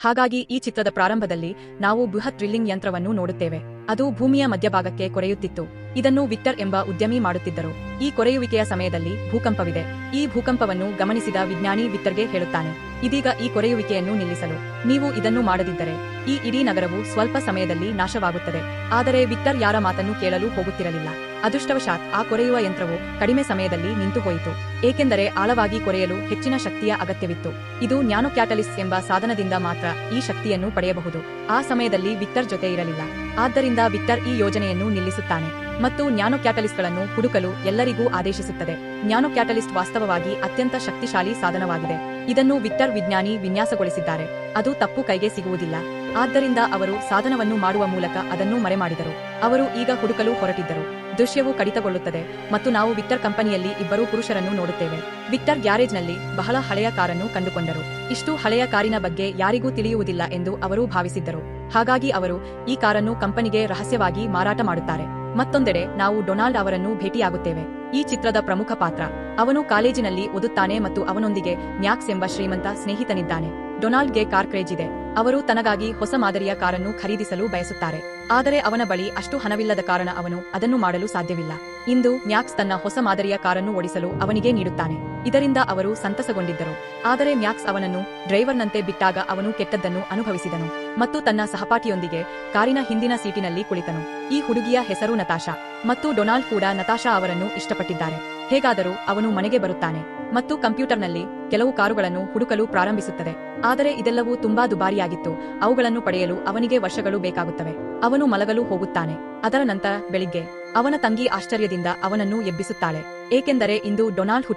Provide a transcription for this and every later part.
ಹಾಗಾಗಿ ಈ ಚಿತ್ರದ ಪ್ರಾರಂಭದಲ್ಲಿ ನಾವು ಬೃಹತ್ ಡ್ರಿಲ್ಲಿಂಗ್ ಯಂತ್ರವನ್ನು ನೋಡುತ್ತೇವೆ. ಅದು ಭೂಮಿಯ ಮಧ್ಯಭಾಗಕ್ಕೆ ಕೊರೆಯುತ್ತಿತ್ತು. ಇದನ್ನು ವಿಕ್ಟರ್ ಎಂಬ ಉದ್ಯಮಿ ಮಾಡುತ್ತಿದ್ದರು. ಈ ಕೊರೆಯುವಿಕೆಯ ಸಮಯದಲ್ಲಿ ಭೂಕಂಪವಿದೆ. ಈ ಭೂಕಂಪವನ್ನು ಗಮನಿಸಿದ ವಿಜ್ಞಾನಿ ವಿಕ್ಟರ್ಗೆ ಹೇಳುತ್ತಾನೆ, ಇದೀಗ ಈ ಕೊರೆಯುವಿಕೆಯನ್ನು ನಿಲ್ಲಿಸಲು ನೀವು ಇದನ್ನು ಮಾಡದಿದ್ದರೆ ಈ ಇಡೀ ನಗರವು ಸ್ವಲ್ಪ ಸಮಯದಲ್ಲಿ ನಾಶವಾಗುತ್ತದೆ. ಆದರೆ ವಿಕ್ಟರ್ ಯಾರ ಮಾತನ್ನು ಕೇಳಲು ಹೋಗುತ್ತಿರಲಿಲ್ಲ. ಅದೃಷ್ಟವಶಾತ್ ಆ ಕೊರೆಯುವ ಯಂತ್ರವು ಕಡಿಮೆ ಸಮಯದಲ್ಲಿ ನಿಂತು ಹೋಯಿತು. ಏಕೆಂದರೆ ಆಳವಾಗಿ ಕೊರೆಯಲು ಹೆಚ್ಚಿನ ಶಕ್ತಿಯ ಅಗತ್ಯವಿತ್ತು. ಇದು ನ್ಯಾನೋ ಕ್ಯಾಟಲಿಸ್ಟ್ ಎಂಬ ಸಾಧನದಿಂದ ಮಾತ್ರ ಈ ಶಕ್ತಿಯನ್ನು ಪಡೆಯಬಹುದು. ಆ ಸಮಯದಲ್ಲಿ ವಿಕ್ಟರ್ ಜೊತೆ ಇರಲಿಲ್ಲ. ಆದ್ದರಿಂದ ವಿಕ್ಟರ್ ಈ ಯೋಜನೆಯನ್ನು ನಿಲ್ಲಿಸುತ್ತಾನೆ ಮತ್ತು ನ್ಯಾನೋ ಕ್ಯಾಟಲಿಸ್ಟ್ಗಳನ್ನು ಹುಡುಕಲು ಎಲ್ಲರಿಗೂ ಆದೇಶಿಸುತ್ತದೆ. ನ್ಯಾನೋ ಕ್ಯಾಟಲಿಸ್ಟ್ ವಾಸ್ತವವಾಗಿ ಅತ್ಯಂತ ಶಕ್ತಿಶಾಲಿ ಸಾಧನವಾಗಿದೆ. ಇದನ್ನು ವಿಕ್ಟರ್ ವಿಜ್ಞಾನಿ ವಿನ್ಯಾಸಗೊಳಿಸಿದ್ದಾರೆ. ಅದು ತಪ್ಪು ಕೈಗೆ ಸಿಗುವುದಿಲ್ಲ. ಆದ್ದರಿಂದ ಅವರು ಸಾಧನವನ್ನು ಮಾಡುವ ಮೂಲಕ ಅದನ್ನು ಮರೆಮಾಡಿದರು. ಅವರು ಈಗ ಹುಡುಕಲು ಹೊರಟಿದ್ದರು. ದೃಶ್ಯವು ಕಡಿತಗೊಳ್ಳುತ್ತದೆ ಮತ್ತು ನಾವು ವಿಕ್ಟರ್ ಕಂಪನಿಯಲ್ಲಿ ಇಬ್ಬರು ಪುರುಷರನ್ನು ನೋಡುತ್ತೇವೆ. ವಿಕ್ಟರ್ ಗ್ಯಾರೇಜ್ನಲ್ಲಿ ಬಹಳ ಹಳೆಯ ಕಾರನ್ನು ಕಂಡುಕೊಂಡರು. ಇಷ್ಟು ಹಳೆಯ ಕಾರಿನ ಬಗ್ಗೆ ಯಾರಿಗೂ ತಿಳಿಯುವುದಿಲ್ಲ ಎಂದು ಅವರು ಭಾವಿಸಿದ್ದರು. ಹಾಗಾಗಿ ಅವರು ಈ ಕಾರನ್ನು ಕಂಪನಿಗೆ ರಹಸ್ಯವಾಗಿ ಮಾರಾಟ ಮಾಡುತ್ತಾರೆ. ಮತ್ತೊಂದೆಡೆ ನಾವು ಡೊನಾಲ್ಡ್ ಅವರನ್ನು ಭೇಟಿಯಾಗುತ್ತೇವೆ. ಈ ಚಿತ್ರದ ಪ್ರಮುಖ ಪಾತ್ರ. ಅವನು ಕಾಲೇಜಿನಲ್ಲಿ ಓದುತ್ತಾನೆ ಮತ್ತು ಅವನೊಂದಿಗೆ ಮ್ಯಾಕ್ಸ್ ಎಂಬ ಶ್ರೀಮಂತ ಸ್ನೇಹಿತನಿದ್ದಾನೆ. ಡೊನಾಲ್ಡ್ಗೆ ಕಾರ್ ಕ್ರೇಜ್ ಇದೆ. ಅವರು ತನಗಾಗಿ ಹೊಸ ಮಾದರಿಯ ಕಾರನ್ನು ಖರೀದಿಸಲು ಬಯಸುತ್ತಾರೆ. ಆದರೆ ಅವನ ಬಳಿ ಅಷ್ಟು ಹಣವಿಲ್ಲದ ಕಾರಣ ಅವನು ಅದನ್ನು ಮಾಡಲು ಸಾಧ್ಯವಿಲ್ಲ. ಇಂದು ಮ್ಯಾಕ್ಸ್ ತನ್ನ ಹೊಸ ಮಾದರಿಯ ಕಾರನ್ನು ಓಡಿಸಲು ಅವನಿಗೆ ನೀಡುತ್ತಾನೆ. ಇದರಿಂದ ಅವರು ಸಂತಸಗೊಂಡಿದ್ದರು. ಆದರೆ ಮ್ಯಾಕ್ಸ್ ಅವನನ್ನು ಡ್ರೈವರ್ನಂತೆ ಬಿಟ್ಟಾಗ ಅವನು ಕೆಟ್ಟದ್ದನ್ನು ಅನುಭವಿಸಿದನು ಮತ್ತು ತನ್ನ ಸಹಪಾಠಿಯೊಂದಿಗೆ ಕಾರಿನ ಹಿಂದಿನ ಸೀಟಿನಲ್ಲಿ ಕುಳಿತನು. ಈ ಹುಡುಗಿಯ ಹೆಸರು ನತಾಶಾ ಮತ್ತು ಡೊನಾಲ್ಡ್ ಕೂಡ ನತಾಶಾ ಅವರನ್ನು ಇಷ್ಟಪಟ್ಟಿದ್ದಾರೆ. ಹೇಗಾದರೂ ಅವನು ಮನೆಗೆ ಬರುತ್ತಾನೆ ಮತ್ತು ಕಂಪ್ಯೂಟರ್ನಲ್ಲಿ ಕೆಲವು ಕಾರುಗಳನ್ನು ಹುಡುಕಲು ಪ್ರಾರಂಭಿಸುತ್ತದೆ. ಆದರೆ ಇದೆಲ್ಲವೂ ತುಂಬಾ ದುಬಾರಿಯಾಗಿತ್ತು. ಅವುಗಳನ್ನು ಪಡೆಯಲು ಅವನಿಗೆ ವರ್ಷಗಳು ಬೇಕಾಗುತ್ತವೆ. ಅವನು ಮಲಗಲು ಹೋಗುತ್ತಾನೆ. ಅದರ ನಂತರ ಬೆಳಿಗ್ಗೆ ಅವನ ತಂಗಿ ಆಶ್ಚರ್ಯದಿಂದ ಅವನನ್ನು ಎಬ್ಬಿಸುತ್ತಾಳೆ. ಏಕೆಂದರೆ ಇಂದು ಡೊನಾಲ್ಡ್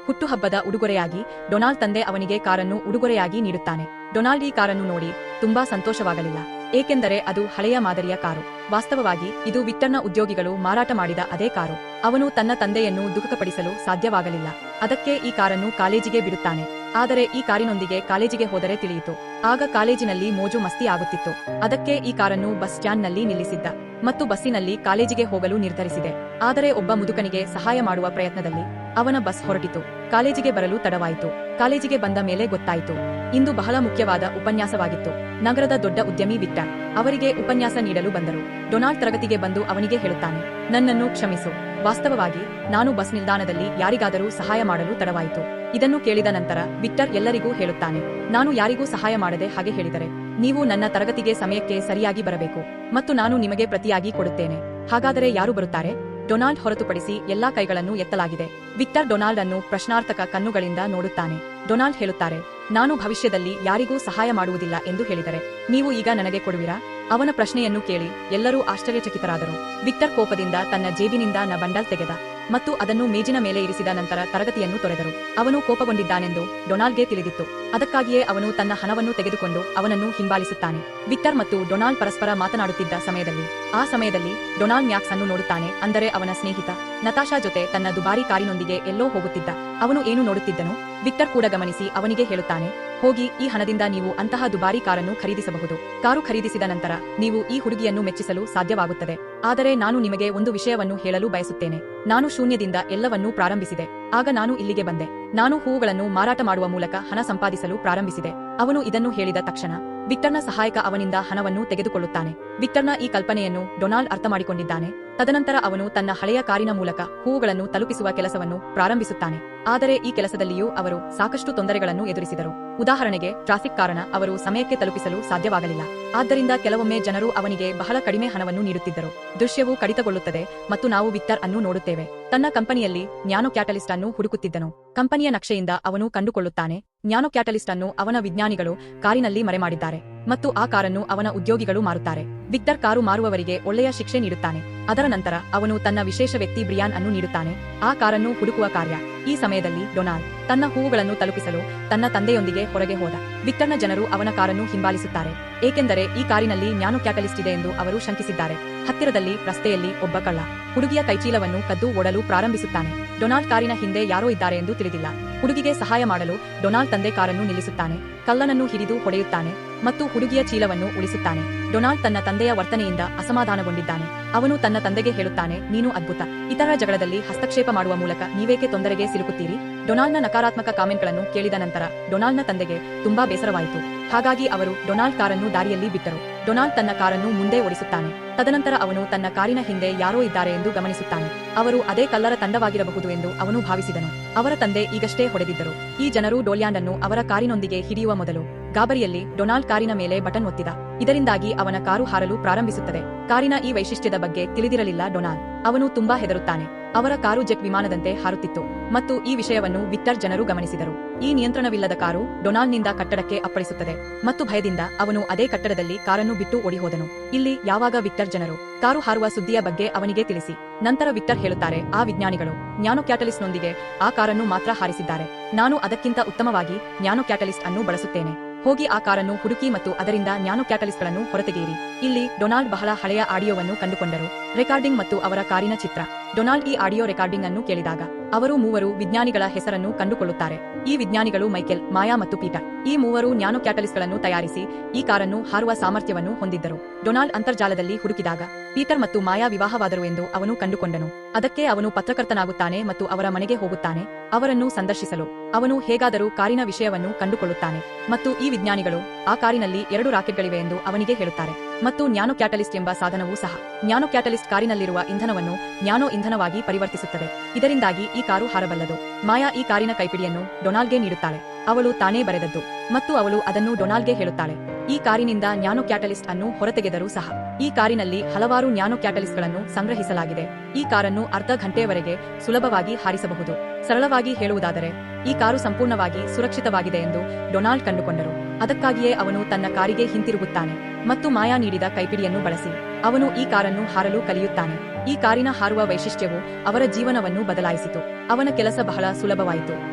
ಹುಟ್ಟುಹಬ್ಬದ ಉಡುಗೊರೆಯಾಗಿ ಡೊನಾಲ್ಡ್ ತಂದೆ ಅವನಿಗೆ ಕಾರನ್ನು ಉಡುಗೊರೆಯಾಗಿ ನೀಡುತ್ತಾನೆ. ಡೊನಾಲ್ಡ್ ಈ ಕಾರನ್ನು ನೋಡಿ ತುಂಬಾ ಸಂತೋಷವಾಗಲಿಲ್ಲ. ಏಕೆಂದರೆ ಅದು ಹಳೆಯ ಮಾದರಿಯ ಕಾರು. ವಾಸ್ತವವಾಗಿ ಇದು ವಿಕ್ಟರ್ನ ಉದ್ಯೋಗಿಗಳು ಮಾರಾಟ ಮಾಡಿದ ಅದೇ ಕಾರು. ಅವನು ತನ್ನ ತಂದೆಯನ್ನು ದುಃಖಪಡಿಸಲು ಸಾಧ್ಯವಾಗಲಿಲ್ಲ. ಅದಕ್ಕೆ ಈ ಕಾರನ್ನು ಕಾಲೇಜಿಗೆ ಬಿಡುತ್ತಾನೆ. ಆದರೆ ಈ ಕಾರಿನೊಂದಿಗೆ ಕಾಲೇಜಿಗೆ ಹೋದರೆ ತಿಳಿಯಿತು. ಆಗ ಕಾಲೇಜಿನಲ್ಲಿ ಮೋಜು ಮಸ್ತಿ ಆಗುತ್ತಿತ್ತು. ಅದಕ್ಕೆ ಈ ಕಾರನ್ನು ಬಸ್ ಸ್ಟ್ಯಾಂಡ್ನಲ್ಲಿ ನಿಲ್ಲಿಸಿದ್ದ ಮತ್ತು ಬಸ್ಸಿನಲ್ಲಿ ಕಾಲೇಜಿಗೆ ಹೋಗಲು ನಿರ್ಧರಿಸಿದೆ. ಆದರೆ ಒಬ್ಬ ಮುದುಕನಿಗೆ ಸಹಾಯ ಮಾಡುವ ಪ್ರಯತ್ನದಲ್ಲಿ ಅವನ ಬಸ್ ಹೊರಟಿತು. ಕಾಲೇಜಿಗೆ ಬರಲು ತಡವಾಯಿತು. ಕಾಲೇಜಿಗೆ ಬಂದ ಮೇಲೆ ಗೊತ್ತಾಯಿತು. ಇಂದು ಬಹಳ ಮುಖ್ಯವಾದ ಉಪನ್ಯಾಸವಾಗಿತ್ತು. ನಗರದ ದೊಡ್ಡ ಉದ್ಯಮಿ ವಿಕ್ಟರ್ ಅವರಿಗೆ ಉಪನ್ಯಾಸ ನೀಡಲು ಬಂದರು. ಡೊನಾಲ್ಡ್ ತರಗತಿಗೆ ಬಂದು ಅವನಿಗೆ ಹೇಳುತ್ತಾನೆ, ನನ್ನನ್ನು ಕ್ಷಮಿಸು. ವಾಸ್ತವವಾಗಿ ನಾನು ಬಸ್ ನಿಲ್ದಾಣದಲ್ಲಿ ಯಾರಿಗಾದರೂ ಸಹಾಯ ಮಾಡಲು ತಡವಾಯಿತು. ಇದನ್ನು ಕೇಳಿದ ನಂತರ ವಿಕ್ಟರ್ ಎಲ್ಲರಿಗೂ ಹೇಳುತ್ತಾನೆ, ನಾನು ಯಾರಿಗೂ ಸಹಾಯ ಮಾಡದೆ ಹಾಗೆ ಹೇಳಿದರೆ ನೀವು ನನ್ನ ತರಗತಿಗೆ ಸಮಯಕ್ಕೆ ಸರಿಯಾಗಿ ಬರಬೇಕು ಮತ್ತು ನಾನು ನಿಮಗೆ ಪ್ರತಿಯಾಗಿ ಕೊಡುತ್ತೇನೆ. ಹಾಗಾದರೆ ಯಾರು ಬರುತ್ತಾರೆ? ಡೊನಾಲ್ಡ್ ಹೊರತುಪಡಿಸಿ ಎಲ್ಲಾ ಕೈಗಳನ್ನು ಎತ್ತಲಾಗಿದೆ. ವಿಕ್ಟರ್ ಡೊನಾಲ್ಡ್ ಅನ್ನು ಪ್ರಶ್ನಾರ್ಥಕ ಕಣ್ಣುಗಳಿಂದ ನೋಡುತ್ತಾನೆ. ಡೊನಾಲ್ಡ್ ಹೇಳುತ್ತಾರೆ, ನಾನು ಭವಿಷ್ಯದಲ್ಲಿ ಯಾರಿಗೂ ಸಹಾಯ ಮಾಡುವುದಿಲ್ಲ ಎಂದು ಹೇಳಿದರೆ ನೀವು ಈಗ ನನಗೆ ಕೊಡುವಿರಾ? ಅವನ ಪ್ರಶ್ನೆಯನ್ನು ಕೇಳಿ ಎಲ್ಲರೂ ಆಶ್ಚರ್ಯಚಕಿತರಾದರು. ವಿಕ್ಟರ್ ಕೋಪದಿಂದ ತನ್ನ ಜೇಬಿನಿಂದ ಬಂಡಲ್ ತೆಗೆದ ಮತ್ತು ಅದನ್ನು ಮೇಜಿನ ಮೇಲೆ ಇರಿಸಿದ ನಂತರ ತರಗತಿಯನ್ನು ತೊರೆದರು. ಅವನು ಕೋಪಗೊಂಡಿದ್ದಾನೆಂದು ಡೊನಾಲ್ಡ್ಗೆ ತಿಳಿದಿತ್ತು. ಅದಕ್ಕಾಗಿಯೇ ಅವನು ತನ್ನ ಹಣವನ್ನು ತೆಗೆದುಕೊಂಡು ಅವನನ್ನು ಹಿಂಬಾಲಿಸುತ್ತಾನೆ. ವಿಕ್ಟರ್ ಮತ್ತು ಡೊನಾಲ್ಡ್ ಪರಸ್ಪರ ಮಾತನಾಡುತ್ತಿದ್ದ ಸಮಯದಲ್ಲಿ ಡೊನಾಲ್ಡ್ ಮ್ಯಾಕ್ಸ್ ಅನ್ನು ನೋಡುತ್ತಾನೆ. ಅಂದರೆ ಅವನ ಸ್ನೇಹಿತ ನತಾಶಾ ಜೊತೆ ತನ್ನ ದುಬಾರಿ ಕಾರಿನೊಂದಿಗೆ ಎಲ್ಲೋ ಹೋಗುತ್ತಿದ್ದ. ಅವನು ಏನು ನೋಡುತ್ತಿದ್ದನು? ವಿಕ್ಟರ್ ಕೂಡ ಗಮನಿಸಿ ಅವನಿಗೆ ಹೇಳುತ್ತಾನೆ, ಹೋಗಿ ಈ ಹಣದಿಂದ ನೀವು ಅಂತಹ ದುಬಾರಿ ಕಾರನ್ನು ಖರೀದಿಸಬಹುದು. ಕಾರು ಖರೀದಿಸಿದ ನಂತರ ನೀವು ಈ ಹುಡುಗಿಯನ್ನು ಮೆಚ್ಚಿಸಲು ಸಾಧ್ಯವಾಗುತ್ತದೆ. ಆದರೆ ನಾನು ನಿಮಗೆ ಒಂದು ವಿಷಯವನ್ನು ಹೇಳಲು ಬಯಸುತ್ತೇನೆ. ನಾನು ಶೂನ್ಯದಿಂದ ಎಲ್ಲವನ್ನೂ ಪ್ರಾರಂಭಿಸಿದೆ. ಆಗ ನಾನು ಇಲ್ಲಿಗೆ ಬಂದೆ. ನಾನು ಹೂವುಗಳನ್ನು ಮಾರಾಟ ಮಾಡುವ ಮೂಲಕ ಹಣ ಸಂಪಾದಿಸಲು ಪ್ರಾರಂಭಿಸಿದೆ. ಅವನು ಇದನ್ನು ಹೇಳಿದ ತಕ್ಷಣ ವಿಕ್ಟರ್ನ ಸಹಾಯಕ ಅವನಿಂದ ಹಣವನ್ನು ತೆಗೆದುಕೊಳ್ಳುತ್ತಾನೆ. ವಿಕ್ಟರ್ನ ಈ ಕಲ್ಪನೆಯನ್ನು ಡೊನಾಲ್ಡ್ ಅರ್ಥಮಾಡಿಕೊಂಡಿದ್ದಾನೆ. ತದನಂತರ ಅವನು ತನ್ನ ಹಳೆಯ ಕಾರಿನ ಮೂಲಕ ಹೂವುಗಳನ್ನು ತಲುಪಿಸುವ ಕೆಲಸವನ್ನು ಪ್ರಾರಂಭಿಸುತ್ತಾನೆ. ಆದರೆ ಈ ಕೆಲಸದಲ್ಲಿಯೂ ಅವರು ಸಾಕಷ್ಟು ತೊಂದರೆಗಳನ್ನು ಎದುರಿಸಿದರು. ಉದಾಹರಣೆಗೆ ಟ್ರಾಫಿಕ್ ಕಾರಣ ಅವರು ಸಮಯಕ್ಕೆ ತಲುಪಿಸಲು ಸಾಧ್ಯವಾಗಲಿಲ್ಲ. ಆದ್ದರಿಂದ ಕೆಲವೊಮ್ಮೆ ಜನರು ಅವನಿಗೆ ಬಹಳ ಕಡಿಮೆ ಹಣವನ್ನು ನೀಡುತ್ತಿದ್ದರು. ದೃಶ್ಯವು ಕಡಿತಗೊಳ್ಳುತ್ತದೆ ಮತ್ತು ನಾವು ವಿಕ್ಟರ್ ಅನ್ನು ನೋಡುತ್ತೇವೆ. ತನ್ನ ಕಂಪನಿಯಲ್ಲಿ ನ್ಯಾನೋ ಕ್ಯಾಟಲಿಸ್ಟ್ ಅನ್ನು ಹುಡುಕುತ್ತಿದ್ದನು. ಕಂಪನಿಯ ನಕ್ಷೆಯಿಂದ ಅವನು ಕಂಡುಕೊಳ್ಳುತ್ತಾನೆ, ನ್ಯಾನೋ ಕ್ಯಾಟಲಿಸ್ಟ್ ಅನ್ನು ಅವನ ವಿಜ್ಞಾನಿಗಳು ಕಾರಿನಲ್ಲಿ ಮರೆಮಾಡಿದ್ದಾರೆ ಮತ್ತು ಆ ಕಾರನ್ನು ಅವನ ಉದ್ಯೋಗಿಗಳು ಮಾರುತ್ತಾರೆ. ವಿಕ್ಟರ್ ಕಾರು ಮಾರುವವರಿಗೆ ಒಳ್ಳೆಯ ಶಿಕ್ಷೆ ನೀಡುತ್ತಾನೆ. ಅದರ ನಂತರ ಅವನು ತನ್ನ ವಿಶೇಷ ವ್ಯಕ್ತಿ ಬ್ರಿಯಾನ್ ಅನ್ನು ನೀಡುತ್ತಾನೆ, ಆ ಕಾರನ್ನು ಹುಡುಕುವ ಕಾರ್ಯ. ಈ ಸಮಯದಲ್ಲಿ ಡೊನಾಲ್ಡ್ ತನ್ನ ಹೂವುಗಳನ್ನು ತಲುಪಿಸಲು ತನ್ನ ತಂದೆಯೊಂದಿಗೆ ಹೊರಗೆ ಹೋದ. ವಿಕ್ಟರ್ನ ಜನರು ಅವನ ಕಾರನ್ನು ಹಿಂಬಾಲಿಸುತ್ತಾರೆ, ಏಕೆಂದರೆ ಈ ಕಾರಿನಲ್ಲಿ ನ್ಯಾನೋ ಕ್ಯಾಟಲಿಸ್ಟ್ ಇದೆ ಎಂದು ಅವರು ಶಂಕಿಸಿದ್ದಾರೆ. ಹತ್ತಿರದಲ್ಲಿ ರಸ್ತೆಯಲ್ಲಿ ಒಬ್ಬ ಕಳ್ಳ ಹುಡುಗಿಯ ಕೈಚೀಲವನ್ನು ಕದ್ದು ಓಡಲು ಪ್ರಾರಂಭಿಸುತ್ತಾನೆ. ಡೊನಾಲ್ಡ್ ಕಾರಿನ ಹಿಂದೆ ಯಾರೋ ಇದ್ದಾರೆ ಎಂದು ತಿಳಿದಿಲ್ಲ. ಹುಡುಗಿಗೆ ಸಹಾಯ ಮಾಡಲು ಡೊನಾಲ್ಡ್ ತಂದೆ ಕಾರನ್ನು ನಿಲ್ಲಿಸುತ್ತಾನೆ, ಕಳ್ಳನನ್ನು ಹಿಡಿದು ಹೊಡೆಯುತ್ತಾನೆ ಮತ್ತು ಹುಡುಗಿಯ ಚೀಲವನ್ನು ಉಳಿಸುತ್ತಾನೆ. ಡೊನಾಲ್ಡ್ ತನ್ನ ತಂದೆಯ ವರ್ತನೆಯಿಂದ ಅಸಮಾಧಾನಗೊಂಡಿದ್ದಾನೆ. ಅವನು ತನ್ನ ತಂದೆಗೆ ಹೇಳುತ್ತಾನೆ, ನೀನು ಅದ್ಭುತ. ಇತರ ಜಗಳದಲ್ಲಿ ಹಸ್ತಕ್ಷೇಪ ಮಾಡುವ ಮೂಲಕ ನೀವೇಕೆ ತೊಂದರೆಗೆ ಸಿಲುಕುತ್ತೀರಿ? ಡೊನಾಲ್ಡ್ನ ನಕಾರಾತ್ಮಕ ಕಾಮೆಂಟ್ಗಳನ್ನು ಕೇಳಿದ ನಂತರ ಡೊನಾಲ್ಡ್ನ ತಂದೆಗೆ ತುಂಬಾ ಬೇಸರವಾಯಿತು. ಹಾಗಾಗಿ ಅವರು ಡೊನಾಲ್ಡ್ ಕಾರನ್ನು ದಾರಿಯಲ್ಲಿ ಬಿಟ್ಟರು. ಡೊನಾಲ್ಡ್ ತನ್ನ ಕಾರನ್ನು ಮುಂದೆ ಓಡಿಸುತ್ತಾನೆ. ತದನಂತರ ಅವನು ತನ್ನ ಕಾರಿನ ಹಿಂದೆ ಯಾರೋ ಇದ್ದಾರೆ ಎಂದು ಗಮನಿಸುತ್ತಾನೆ. ಅವರು ಅದೇ ಕಳ್ಳರ ತಂಡವಾಗಿರಬಹುದು ಎಂದು ಅವನು ಭಾವಿಸಿದನು. ಅವರ ತಂದೆ ಈಗಷ್ಟೇ ಹೊಡೆದಿದ್ದರು. ಈ ಜನರು ಡೋಲ್ಯಾಂಡ್ ಅನ್ನು ಅವರ ಕಾರಿನೊಂದಿಗೆ ಹಿಡಿಯುವ ಮೊದಲು ಗಾಬರಿಯಲ್ಲಿ ಡೊನಾಲ್ಡ್ ಕಾರಿನ ಮೇಲೆ ಬಟನ್ ಒತ್ತಿದ. ಇದರಿಂದಾಗಿ ಅವನ ಕಾರು ಹಾರಲು ಪ್ರಾರಂಭಿಸುತ್ತದೆ. ಕಾರಿನ ಈ ವೈಶಿಷ್ಟ್ಯದ ಬಗ್ಗೆ ತಿಳಿದಿರಲಿಲ್ಲ ಡೊನಾಲ್ಡ್. ಅವನು ತುಂಬಾ ಹೆದರುತ್ತಾನೆ. ಅವರ ಕಾರು ಜೆಟ್ ವಿಮಾನದಂತೆ ಹಾರುತ್ತಿತ್ತು ಮತ್ತು ಈ ವಿಷಯವನ್ನು ವಿಕ್ಟರ್ ಜನರು ಗಮನಿಸಿದರು. ಈ ನಿಯಂತ್ರಣವಿಲ್ಲದ ಕಾರು ಡೊನಾಲ್ಡ್ನಿಂದ ಕಟ್ಟಡಕ್ಕೆ ಅಪ್ಪಳಿಸುತ್ತದೆ ಮತ್ತು ಭಯದಿಂದ ಅವನು ಅದೇ ಕಟ್ಟಡದಲ್ಲಿ ಕಾರನ್ನು ಬಿಟ್ಟು ಓಡಿಹೋದನು. ಇಲ್ಲಿ ಯಾವಾಗ ವಿಕ್ಟರ್ ಜನರು ಕಾರು ಹಾರುವ ಸುದ್ದಿಯ ಬಗ್ಗೆ ಅವನಿಗೆ ತಿಳಿಸಿ. ನಂತರ ವಿಕ್ಟರ್ ಹೇಳುತ್ತಾರೆ, ಆ ವಿಜ್ಞಾನಿಗಳು ನ್ಯಾನೋ ಕ್ಯಾಟಲಿಸ್ಟ್ನೊಂದಿಗೆ ಆ ಕಾರನ್ನು ಮಾತ್ರ ಹಾರಿಸಿದ್ದಾರೆ. ನಾನು ಅದಕ್ಕಿಂತ ಉತ್ತಮವಾಗಿ ನ್ಯಾನೋ ಕ್ಯಾಟಲಿಸ್ಟ್ ಅನ್ನು ಬಳಸುತ್ತೇನೆ. ಹೋಗಿ ಆ ಕಾರನ್ನು ಹುಡುಕಿ ಮತ್ತು ಅದರಿಂದ ನ್ಯಾನೋ ಕ್ಯಾಟಲಿಸ್ಟ್ಗಳನ್ನು ಹೊರತೆಗೆಯಿರಿ. ಇಲ್ಲಿ ಡೊನಾಲ್ಡ್ ಬಹಳ ಹಳೆಯ ಆಡಿಯೋವನ್ನು ಕಂಡುಕೊಂಡರು. ರೆಕಾರ್ಡಿಂಗ್ ಮತ್ತು ಅವರ ಕಾರಿನ ಚಿತ್ರ. ಡೊನಾಲ್ಡ್ ಈ ಆಡಿಯೋ ರೆಕಾರ್ಡಿಂಗ್ ಅನ್ನು ಕೇಳಿದಾಗ ಅವರು ಮೂವರು ವಿಜ್ಞಾನಿಗಳ ಹೆಸರನ್ನು ಕಂಡುಕೊಳ್ಳುತ್ತಾರೆ. ಈ ವಿಜ್ಞಾನಿಗಳು ಮೈಕೆಲ್, ಮಾಯಾ ಮತ್ತು ಪೀಟರ್. ಈ ಮೂವರು ನ್ಯಾನೋ ಕ್ಯಾಟಲಿಸ್ಟ್ಗಳನ್ನು ತಯಾರಿಸಿ ಈ ಕಾರನ್ನು ಹಾರುವ ಸಾಮರ್ಥ್ಯವನ್ನು ಹೊಂದಿದ್ದರು. ಡೊನಾಲ್ಡ್ ಅಂತರ್ಜಾಲದಲ್ಲಿ ಹುಡುಕಿದಾಗ ಪೀಟರ್ ಮತ್ತು ಮಾಯಾ ವಿವಾಹವಾದರು ಎಂದು ಅವನು ಕಂಡುಕೊಂಡನು. ಅದಕ್ಕೆ ಅವನು ಪತ್ರಕರ್ತನಾಗುತ್ತಾನೆ ಮತ್ತು ಅವರ ಮನೆಗೆ ಹೋಗುತ್ತಾನೆ ಅವರನ್ನು ಸಂದರ್ಶಿಸಲು. ಅವನು ಹೇಗಾದರೂ ಕಾರಿನ ವಿಷಯವನ್ನು ಕಂಡುಕೊಳ್ಳುತ್ತಾನೆ ಮತ್ತು ಈ ವಿಜ್ಞಾನಿಗಳು ಆ ಕಾರಿನಲ್ಲಿ 2 ರಾಕೆಟ್ಗಳಿವೆ ಎಂದು ಅವನಿಗೆ ಹೇಳುತ್ತಾರೆ ಮತ್ತು ನ್ಯಾನೋ ಕ್ಯಾಟಲಿಸ್ಟ್ ಎಂಬ ಸಾಧನವೂ ಸಹ. ನ್ಯಾನೋ ಕ್ಯಾಟಲಿಸ್ಟ್ ಕಾರಿನಲ್ಲಿರುವ ಇಂಧನವನ್ನು ನ್ಯಾನೋ ಇಂಧನವಾಗಿ ಪರಿವರ್ತಿಸುತ್ತದೆ. ಇದರಿಂದಾಗಿ ಈ ಕಾರು ಹಾರಬಲ್ಲದು. ಮಾಯಾ ಈ ಕಾರಿನ ಕೈಪಿಡಿಯನ್ನು ಡೊನಾಲ್ಡ್ಗೆ ನೀಡುತ್ತಾಳೆ. ಅವಳು ತಾನೇ ಬರೆದದ್ದು ಮತ್ತು ಅವಳು ಅದನ್ನು ಡೊನಾಲ್ಡ್ಗೆ ಹೇಳುತ್ತಾಳೆ. ಈ ಕಾರಿನಿಂದ ನ್ಯಾನೋ ಕ್ಯಾಟಲಿಸ್ಟ್ ಅನ್ನು ಹೊರತೆಗೆದರೂ ಸಹ ಈ ಕಾರಿನಲ್ಲಿ ಹಲವಾರು ನ್ಯಾನೋ ಕ್ಯಾಟಲಿಸ್ಟ್ಗಳನ್ನು ಸಂಗ್ರಹಿಸಲಾಗಿದೆ. ಈ ಕಾರನ್ನು ಅರ್ಧ ಗಂಟೆಯವರೆಗೆ ಸುಲಭವಾಗಿ ಹಾರಿಸಬಹುದು. ಸರಳವಾಗಿ ಹೇಳುವುದಾದರೆ ಈ ಕಾರು ಸಂಪೂರ್ಣವಾಗಿ ಸುರಕ್ಷಿತವಾಗಿದೆ ಎಂದು ಡೊನಾಲ್ಡ್ ಕಂಡುಕೊಂಡರು. ಅದಕ್ಕಾಗಿಯೇ ಅವನು ತನ್ನ ಕಾರಿಗೆ ಹಿಂತಿರುಗುತ್ತಾನೆ ಮತ್ತು ಮಾಯಾ ನೀಡಿದ ಕೈಪಿಡಿಯನ್ನು ಬಳಸಿ ಅವನು ಈ ಕಾರನ್ನು ಹಾರಲು ಕಲಿಯುತ್ತಾನೆ. ಈ ಕಾರಿನ ಹಾರುವ ವೈಶಿಷ್ಟ್ಯವು ಅವರ ಜೀವನವನ್ನು ಬದಲಾಯಿಸಿತು. ಅವನ ಕೆಲಸ ಬಹಳ ಸುಲಭವಾಯಿತು.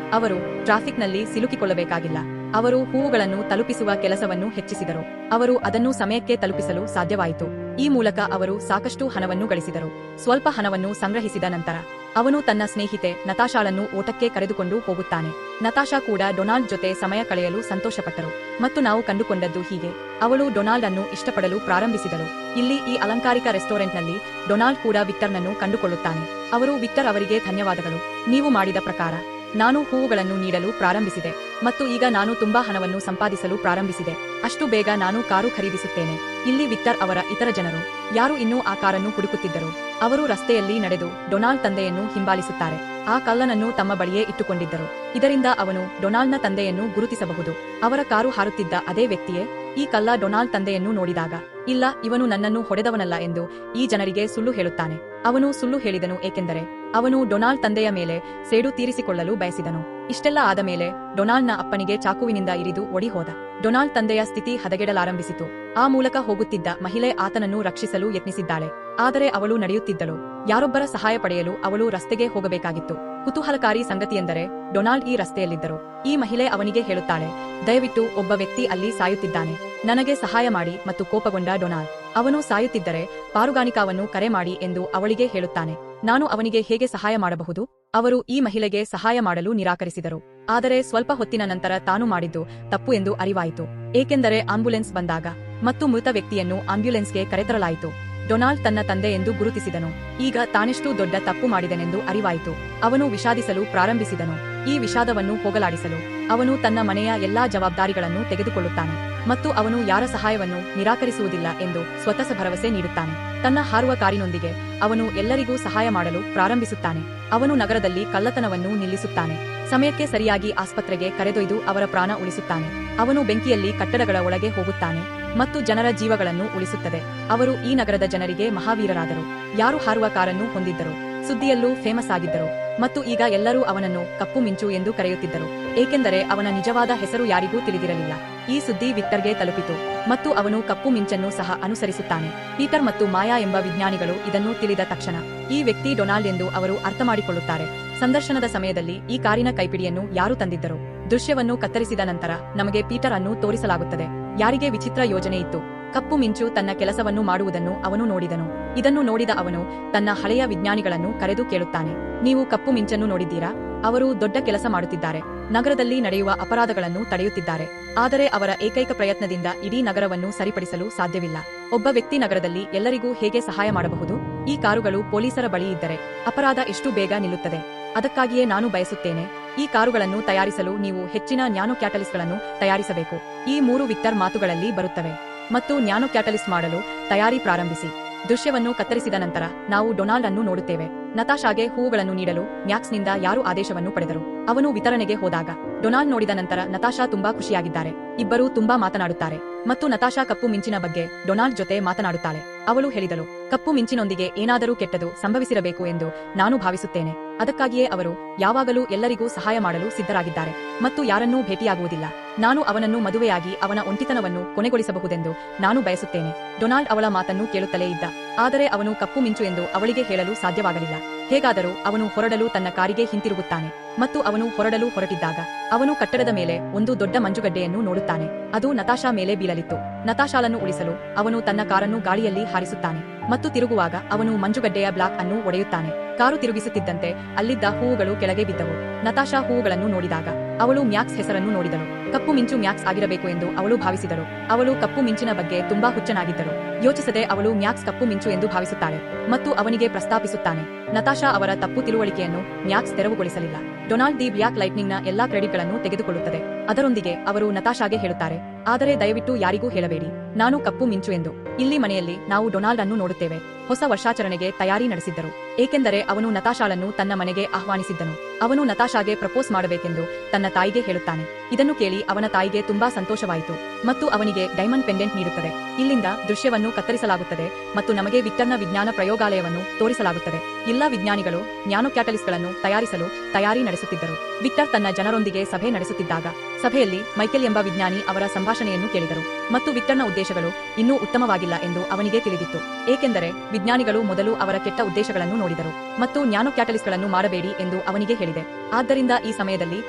ಅವರು ಟ್ರಾಫಿಕ್ನಲ್ಲಿ ಸಿಲುಕಿಕೊಳ್ಳಬೇಕಾಗಿಲ್ಲ. ಅವರು ಹೂವುಗಳನ್ನು ತಲುಪಿಸುವ ಕೆಲಸವನ್ನು ಹೆಚ್ಚಿಸಿದರು. ಅವರು ಅದನ್ನು ಸಮಯಕ್ಕೆ ತಲುಪಿಸಲು ಸಾಧ್ಯವಾಯಿತು. ಈ ಮೂಲಕ ಅವರು ಸಾಕಷ್ಟು ಹಣವನ್ನು ಗಳಿಸಿದರು. ಸ್ವಲ್ಪ ಹಣವನ್ನು ಸಂಗ್ರಹಿಸಿದ ನಂತರ ಅವನು ತನ್ನ ಸ್ನೇಹಿತೆ ನತಾಶಾಳನ್ನು ಓಟಕ್ಕೆ ಕರೆದುಕೊಂಡು ಹೋಗುತ್ತಾನೆ. ನತಾಶಾ ಕೂಡ ಡೊನಾಲ್ಡ್ ಜೊತೆ ಸಮಯ ಕಳೆಯಲು ಸಂತೋಷಪಟ್ಟರು ಮತ್ತು ನಾವು ಕಂಡುಕೊಂಡದ್ದು ಹೀಗೆ. ಅವಳು ಡೊನಾಲ್ಡ್ ಅನ್ನು ಇಷ್ಟಪಡಲು ಪ್ರಾರಂಭಿಸಿದಳು. ಇಲ್ಲಿ ಈ ಅಲಂಕಾರಿಕ ರೆಸ್ಟೋರೆಂಟ್ನಲ್ಲಿ ಡೊನಾಲ್ಡ್ ಕೂಡ ವಿಕ್ಟರ್ನನ್ನು ಕಂಡುಕೊಳ್ಳುತ್ತಾನೆ. ಅವರು ವಿಕ್ಟರ್ ಅವರಿಗೆ ಧನ್ಯವಾದಗಳು. ನೀವು ಮಾಡಿದ ಪ್ರಕಾರ ನಾನು ಹೂವುಗಳನ್ನು ನೀಡಲು ಪ್ರಾರಂಭಿಸಿದೆ ಮತ್ತು ಈಗ ನಾನು ತುಂಬಾ ಹಣವನ್ನು ಸಂಪಾದಿಸಲು ಪ್ರಾರಂಭಿಸಿದೆ. ಅಷ್ಟು ಬೇಗ ನಾನು ಕಾರು ಖರೀದಿಸುತ್ತೇನೆ. ಇಲ್ಲಿ ವಿಕ್ಟರ್ ಅವರ ಇತರ ಜನರು ಯಾರು ಇನ್ನೂ ಆ ಕಾರನ್ನು ಹುಡುಕುತ್ತಿದ್ದರು. ಅವರು ರಸ್ತೆಯಲ್ಲಿ ನಡೆದು ಡೊನಾಲ್ಡ್ ತಂದೆಯನ್ನು ಹಿಂಬಾಲಿಸುತ್ತಾರೆ. ಆ ಕಳ್ಳನನ್ನು ತಮ್ಮ ಬಳಿಯೇ ಇಟ್ಟುಕೊಂಡಿದ್ದರು. ಇದರಿಂದ ಅವನು ಡೊನಾಲ್ಡ್ನ ತಂದೆಯನ್ನು ಗುರುತಿಸಬಹುದು. ಅವರ ಕಾರು ಹಾರುತ್ತಿದ್ದ ಅದೇ ವ್ಯಕ್ತಿಯೇ. ಈ ಕಳ್ಳ ಡೊನಾಲ್ಡ್ ತಂದೆಯನ್ನು ನೋಡಿದಾಗ ಇಲ್ಲ, ಇವನು ನನ್ನನ್ನು ಹೊಡೆದವನಲ್ಲ ಎಂದು ಈ ಜನರಿಗೆ ಸುಳ್ಳು ಹೇಳುತ್ತಾನೆ. ಅವನು ಸುಳ್ಳು ಹೇಳಿದನು ಏಕೆಂದರೆ ಅವನು ಡೊನಾಲ್ಡ್ ತಂದೆಯ ಮೇಲೆ ಸೇಡು ತೀರಿಸಿಕೊಳ್ಳಲು ಬಯಸಿದನು. ಇಷ್ಟೆಲ್ಲ ಆದ ಮೇಲೆ ಡೊನಾಲ್ಡ್ನ ಅಪ್ಪನಿಗೆ ಚಾಕುವಿನಿಂದ ಇರಿದು ಓಡಿಹೋದ. ಡೊನಾಲ್ಡ್ ತಂದೆಯ ಸ್ಥಿತಿ ಹದಗೆಡಲಾರಂಭಿಸಿತು. ಆ ಮೂಲಕ ಹೋಗುತ್ತಿದ್ದ ಮಹಿಳೆ ಆತನನ್ನು ರಕ್ಷಿಸಲು ಯತ್ನಿಸಿದ್ದಾಳೆ. ಆದರೆ ಅವಳು ನಡೆಯುತ್ತಿದ್ದಳು. ಯಾರೊಬ್ಬರ ಸಹಾಯ ಪಡೆಯಲು ಅವಳು ರಸ್ತೆಗೆ ಹೋಗಬೇಕಾಗಿತ್ತು. ಕುತೂಹಲಕಾರಿ ಸಂಗತಿಯೆಂದರೆ ಡೊನಾಲ್ಡ್ ಈ ರಸ್ತೆಯಲ್ಲಿದ್ದರು. ಈ ಮಹಿಳೆ ಅವನಿಗೆ ಹೇಳುತ್ತಾಳೆ, ದಯವಿಟ್ಟು ಒಬ್ಬ ವ್ಯಕ್ತಿ ಅಲ್ಲಿ ಸಾಯುತ್ತಿದ್ದಾನೆ, ನನಗೆ ಸಹಾಯ ಮಾಡಿ. ಮತ್ತು ಕೋಪಗೊಂಡ ಡೊನಾಲ್ಡ್ ಅವನು ಸಾಯುತ್ತಿದ್ದರೆ ಪಾರುಗಾಣಿಕಾವನ್ನು ಕರೆ ಮಾಡಿ ಎಂದು ಅವಳಿಗೆ ಹೇಳುತ್ತಾನೆ. ನಾನು ಅವನಿಗೆ ಹೇಗೆ ಸಹಾಯ ಮಾಡಬಹುದು? ಅವರು ಈ ಮಹಿಳೆಗೆ ಸಹಾಯ ಮಾಡಲು ನಿರಾಕರಿಸಿದರು. ಆದರೆ ಸ್ವಲ್ಪ ಹೊತ್ತಿನ ನಂತರ ತಾನು ಮಾಡಿದ್ದು ತಪ್ಪು ಎಂದು ಅರಿವಾಯಿತು. ಏಕೆಂದರೆ ಆಂಬ್ಯುಲೆನ್ಸ್ ಬಂದಾಗ ಮತ್ತು ಮೃತ ವ್ಯಕ್ತಿಯನ್ನು ಆಂಬ್ಯುಲೆನ್ಸ್ಗೆ ಕರೆತರಲಾಯಿತು. ಡೊನಾಲ್ಡ್ ತನ್ನ ತಂದೆ ಎಂದು ಗುರುತಿಸಿದನು. ಈಗ ತಾನೆಷ್ಟು ದೊಡ್ಡ ತಪ್ಪು ಮಾಡಿದನೆಂದು ಅರಿವಾಯಿತು. ಅವನು ವಿಷಾದಿಸಲು ಪ್ರಾರಂಭಿಸಿದನು. ಈ ವಿಷಾದವನ್ನು ಹೋಗಲಾಡಿಸಲು ಅವನು ತನ್ನ ಮನೆಯ ಎಲ್ಲಾ ಜವಾಬ್ದಾರಿಗಳನ್ನು ತೆಗೆದುಕೊಳ್ಳುತ್ತಾನೆ ಮತ್ತು ಅವನು ಯಾರ ಸಹಾಯವನ್ನು ನಿರಾಕರಿಸುವುದಿಲ್ಲ ಎಂದು ಸ್ವತಃ ಭರವಸೆ ನೀಡುತ್ತಾನೆ. ತನ್ನ ಹಾರುವ ಕಾರಿನೊಂದಿಗೆ ಅವನು ಎಲ್ಲರಿಗೂ ಸಹಾಯ ಮಾಡಲು ಪ್ರಾರಂಭಿಸುತ್ತಾನೆ. ಅವನು ನಗರದಲ್ಲಿ ಕಳ್ಳತನವನ್ನು ನಿಲ್ಲಿಸುತ್ತಾನೆ. ಸಮಯಕ್ಕೆ ಸರಿಯಾಗಿ ಆಸ್ಪತ್ರೆಗೆ ಕರೆದೊಯ್ದು ಅವರ ಪ್ರಾಣ ಉಳಿಸುತ್ತಾನೆ. ಅವನು ಬೆಂಕಿಯಲ್ಲಿ ಕಟ್ಟಡಗಳ ಒಳಗೆ ಹೋಗುತ್ತಾನೆ ಮತ್ತು ಜನರ ಜೀವಗಳನ್ನು ಉಳಿಸುತ್ತದೆ. ಅವರು ಈ ನಗರದ ಜನರಿಗೆ ಮಹಾವೀರರಾದರು. ಯಾರು ಹಾರುವ ಕಾರನ್ನು ಹೊಂದಿದ್ದರು, ಸುದ್ದಿಯಲ್ಲೂ ಫೇಮಸ್ ಆಗಿದ್ದರು ಮತ್ತು ಈಗ ಎಲ್ಲರೂ ಅವನನ್ನು ಕಪ್ಪು ಮಿಂಚು ಎಂದು ಕರೆಯುತ್ತಿದ್ದರು. ಏಕೆಂದರೆ ಅವನ ನಿಜವಾದ ಹೆಸರು ಯಾರಿಗೂ ತಿಳಿದಿರಲಿಲ್ಲ. ಈ ಸುದ್ದಿ ವಿಕ್ಟರ್ಗೆ ತಲುಪಿತು ಮತ್ತು ಅವನು ಕಪ್ಪು ಮಿಂಚನ್ನು ಸಹ ಅನುಸರಿಸುತ್ತಾನೆ. ಪೀಟರ್ ಮತ್ತು ಮಾಯಾ ಎಂಬ ವಿಜ್ಞಾನಿಗಳು ಇದನ್ನು ತಿಳಿದ ತಕ್ಷಣ ಈ ವ್ಯಕ್ತಿ ಡೊನಾಲ್ಡ್ ಎಂದು ಅವರು ಅರ್ಥಮಾಡಿಕೊಳ್ಳುತ್ತಾರೆ. ಸಂದರ್ಶನದ ಸಮಯದಲ್ಲಿ ಈ ಕಾರಿನ ಕೈಪಿಡಿಯನ್ನು ಯಾರು ತಂದಿದ್ದರು? ದೃಶ್ಯವನ್ನು ಕತ್ತರಿಸಿದ ನಂತರ ನಮಗೆ ಪೀಟರ್ ಅನ್ನು ತೋರಿಸಲಾಗುತ್ತದೆ. ಯಾರಿಗೆ ವಿಚಿತ್ರ ಯೋಜನೆ ಇತ್ತು? ಕಪ್ಪು ಮಿಂಚು ತನ್ನ ಕೆಲಸವನ್ನು ಮಾಡುವುದನ್ನು ಅವನು ನೋಡಿದನು. ಇದನ್ನು ನೋಡಿದ ಅವನು ತನ್ನ ಹಳೆಯ ವಿಜ್ಞಾನಿಗಳನ್ನು ಕರೆದು ಕೇಳುತ್ತಾನೆ, ನೀವು ಕಪ್ಪು ಮಿಂಚನ್ನು ನೋಡಿದ್ದೀರಾ? ಅವರು ದೊಡ್ಡ ಕೆಲಸ ಮಾಡುತ್ತಿದ್ದಾರೆ. ನಗರದಲ್ಲಿ ನಡೆಯುವ ಅಪರಾಧಗಳನ್ನು ತಡೆಯುತ್ತಿದ್ದಾರೆ. ಆದರೆ ಅವರ ಏಕೈಕ ಪ್ರಯತ್ನದಿಂದ ಇಡೀ ನಗರವನ್ನು ಸರಿಪಡಿಸಲು ಸಾಧ್ಯವಿಲ್ಲ. ಒಬ್ಬ ವ್ಯಕ್ತಿ ನಗರದಲ್ಲಿ ಎಲ್ಲರಿಗೂ ಹೇಗೆ ಸಹಾಯ ಮಾಡಬಹುದು? ಈ ಕಾರುಗಳು ಪೊಲೀಸರ ಬಳಿ ಇದ್ದರೆ ಅಪರಾಧ ಎಷ್ಟು ಬೇಗ ನಿಲ್ಲುತ್ತದೆ. ಅದಕ್ಕಾಗಿಯೇ ನಾನು ಬಯಸುತ್ತೇನೆ, ಈ ಕಾರುಗಳನ್ನು ತಯಾರಿಸಲು ನೀವು ಹೆಚ್ಚಿನ ನ್ಯಾನೋ ಕ್ಯಾಟಲಿಸ್ಟ್ಗಳನ್ನು ತಯಾರಿಸಬೇಕು. ಈ 3 ವಿಕ್ಟರ್ ಮಾತುಗಳಲ್ಲಿ ಬರುತ್ತವೆ. ಮತ್ತು ನ್ಯಾನೋ ಕ್ಯಾಟಲಿಸ್ಟ್ ಮಾಡಲು ತಯಾರಿ ಪ್ರಾರಂಭಿಸಿ. ದೃಶ್ಯವನ್ನು ಕತ್ತರಿಸಿದ ನಂತರ ನಾವು ಡೊನಾಲ್ಡ್ ಅನ್ನು ನೋಡುತ್ತೇವೆ. ನತಾಶಾಗೆ ಹೂವುಗಳನ್ನು ನೀಡಲು ಮ್ಯಾಕ್ಸ್ನಿಂದ ಯಾರು ಆದೇಶವನ್ನು ಪಡೆದರು? ಅವನು ವಿತರಣೆಗೆ ಹೋದಾಗ ಡೊನಾಲ್ಡ್ ನೋಡಿದ ನಂತರ ನತಾಶಾ ತುಂಬಾ ಖುಷಿಯಾಗಿದ್ದಾರೆ. ಇಬ್ಬರೂ ತುಂಬಾ ಮಾತನಾಡುತ್ತಾರೆ ಮತ್ತು ನತಾಶಾ ಕಪ್ಪು ಮಿಂಚಿನ ಬಗ್ಗೆ ಡೊನಾಲ್ಡ್ ಜೊತೆ ಮಾತನಾಡುತ್ತಾಳೆ. ಅವಳು ಹೇಳಿದಳು, ಕಪ್ಪು ಮಿಂಚಿನೊಂದಿಗೆ ಏನಾದರೂ ಕೆಟ್ಟದು ಸಂಭವಿಸಿರಬೇಕು ಎಂದು ನಾನು ಭಾವಿಸುತ್ತೇನೆ. ಅದಕ್ಕಾಗಿಯೇ ಅವರು ಯಾವಾಗಲೂ ಎಲ್ಲರಿಗೂ ಸಹಾಯ ಮಾಡಲು ಸಿದ್ಧರಾಗಿದ್ದಾರೆ ಮತ್ತು ಯಾರನ್ನೂ ಭೇಟಿಯಾಗುವುದಿಲ್ಲ. ನಾನು ಅವನನ್ನು ಮದುವೆಯಾಗಿ ಅವನ ಒಂಟಿತನವನ್ನು ಕೊನೆಗೊಳಿಸಬಹುದೆಂದು ನಾನು ಬಯಸುತ್ತೇನೆ. ಡೊನಾಲ್ಡ್ ಅವಳ ಮಾತನ್ನು ಕೇಳುತ್ತಲೇ ಇದ್ದ. ಆದರೆ ಅವನು ಕಪ್ಪು ಮಿಂಚು ಎಂದು ಅವಳಿಗೆ ಹೇಳಲು ಸಾಧ್ಯವಾಗಲಿಲ್ಲ. ಹೇಗಾದರೂ ಅವನು ಹೊರಡಲು ತನ್ನ ಕಾರಿಗೆ ಹಿಂತಿರುಗುತ್ತಾನೆ ಮತ್ತು ಅವನು ಹೊರಡಲು ಹೊರಟಿದ್ದಾಗ ಅವನು ಕಟ್ಟಡದ ಮೇಲೆ ಒಂದು ದೊಡ್ಡ ಮಂಜುಗಡ್ಡೆಯನ್ನು ನೋಡುತ್ತಾನೆ. ಅದು ನತಾಶಾ ಮೇಲೆ ಬೀಳಲಿತ್ತು. ನತಾಶಾಳನ್ನು ಉಳಿಸಲು ಅವನು ತನ್ನ ಕಾರನ್ನು ಗಾಳಿಯಲ್ಲಿ ಹಾರಿಸುತ್ತಾನೆ ಮತ್ತು ತಿರುಗುವಾಗ ಅವನು ಮಂಜುಗಡ್ಡೆಯ ಬ್ಲಾಕ್ ಅನ್ನು ಒಡೆಯುತ್ತಾನೆ. ಕಾರು ತಿರುಗಿಸುತ್ತಿದ್ದಂತೆ ಅಲ್ಲಿದ್ದ ಹೂವುಗಳು ಕೆಳಗೆ ಬಿದ್ದವು. ನತಾಶಾ ಹೂವುಗಳನ್ನು ನೋಡಿದಾಗ ಅವಳು ಮ್ಯಾಕ್ಸ್ ಹೆಸರನ್ನು ನೋಡಿದಳು. ಕಪ್ಪು ಮಿಂಚು ಮ್ಯಾಕ್ಸ್ ಆಗಿರಬೇಕು ಎಂದು ಅವಳು ಭಾವಿಸಿದಳು. ಅವಳು ಕಪ್ಪು ಮಿಂಚಿನ ಬಗ್ಗೆ ತುಂಬಾ ಹುಚ್ಚನಾಗಿದ್ದಳು. ಯೋಚಿಸದೆ ಅವಳು ಮ್ಯಾಕ್ಸ್ ಕಪ್ಪು ಮಿಂಚು ಎಂದು ಭಾವಿಸುತ್ತಾಳೆ ಮತ್ತು ಅವನಿಗೆ ಪ್ರಸ್ತಾಪಿಸುತ್ತಾನೆ. ನತಾಶಾ ಅವರ ತಪ್ಪು ತಿಳುವಳಿಕೆಯನ್ನು ಮ್ಯಾಕ್ಸ್ ತೆರವುಗೊಳಿಸಲಿಲ್ಲ. ಡೊನಾಲ್ಡ್ ದಿ ಬ್ಲ್ಯಾಕ್ ಲೈಟ್ನಿಂಗ್ನ ಎಲ್ಲಾ ಕ್ರೆಡಿಟ್ಗಳನ್ನು ತೆಗೆದುಕೊಳ್ಳುತ್ತದೆ. ಅದರೊಂದಿಗೆ ಅವರು ನತಾಶಾಗೆ ಹೇಳುತ್ತಾರೆ, ಆದರೆ ದಯವಿಟ್ಟು ಯಾರಿಗೂ ಹೇಳಬೇಡಿ, ನಾನು ಕಪ್ಪು ಮಿಂಚು ಎಂದು. ಇಲ್ಲಿ ಮನೆಯಲ್ಲಿ ನಾವು ಡೊನಾಲ್ಡ್ ಅನ್ನು ನೋಡುತ್ತೇವೆ. ಹೊಸ ವರ್ಷಾಚರಣೆಗೆ ತಯಾರಿ ನಡೆಸಿದ್ದರು, ಏಕೆಂದರೆ ಅವನು ನತಾಶಾಳನ್ನು ತನ್ನ ಮನೆಗೆ ಆಹ್ವಾನಿಸಿದ್ದನು. ಅವನು ನತಾಶಾಗೆ ಪ್ರಪೋಸ್ ಮಾಡಬೇಕೆಂದು ತನ್ನ ತಾಯಿಗೆ ಹೇಳುತ್ತಾನೆ. ಇದನ್ನು ಕೇಳಿ ಅವನ ತಾಯಿಗೆ ತುಂಬಾ ಸಂತೋಷವಾಯಿತು ಮತ್ತು ಅವನಿಗೆ ಡೈಮಂಡ್ ಪೆಂಡೆಂಟ್ ನೀಡುತ್ತದೆ. ಇಲ್ಲಿಂದ ದೃಶ್ಯವನ್ನು ಕತ್ತರಿಸಲಾಗುತ್ತದೆ ಮತ್ತು ನಮಗೆ ವಿಕ್ಟರ್ನ ವಿಜ್ಞಾನ ಪ್ರಯೋಗಾಲಯವನ್ನು ತೋರಿಸಲಾಗುತ್ತದೆ. ಎಲ್ಲಾ ವಿಜ್ಞಾನಿಗಳು ನ್ಯಾನೋ ಕ್ಯಾಟಲಿಸ್ಟ್ಗಳನ್ನು ತಯಾರಿಸಲು ತಯಾರಿ ನಡೆಸುತ್ತಿದ್ದರು. ವಿಕ್ಟರ್ ತನ್ನ ಜನರೊಂದಿಗೆ ಸಭೆ ನಡೆಸುತ್ತಿದ್ದಾಗ ಸಭೆಯಲ್ಲಿ ಮೈಕೆಲ್ ಎಂಬ ವಿಜ್ಞಾನಿ ಅವರ ಸಂಭಾಷಣೆಯನ್ನು ಕೇಳಿದರು ಮತ್ತು ವಿಕ್ಟರ್ನ ಉದ್ದೇಶಗಳು ಇನ್ನೂ ಉತ್ತಮವಾಗಿಲ್ಲ ಎಂದು ಅವನಿಗೆ ತಿಳಿದಿತ್ತು. ಏಕೆಂದರೆ ವಿಜ್ಞಾನಿಗಳು ಮೊದಲು ಅವರ ಕೆಟ್ಟ ಉದ್ದೇಶಗಳನ್ನು ನೋಡಿದರು ಮತ್ತು ನ್ಯಾನೋ ಕ್ಯಾಟಲಿಸ್ಟ್ಗಳನ್ನು ಮಾಡಬೇಡಿ ಎಂದು ಅವನಿಗೆ ಹೇಳಿದೆ. ಆದ್ದರಿಂದ ಈ ಸಮಯದಲ್ಲಿ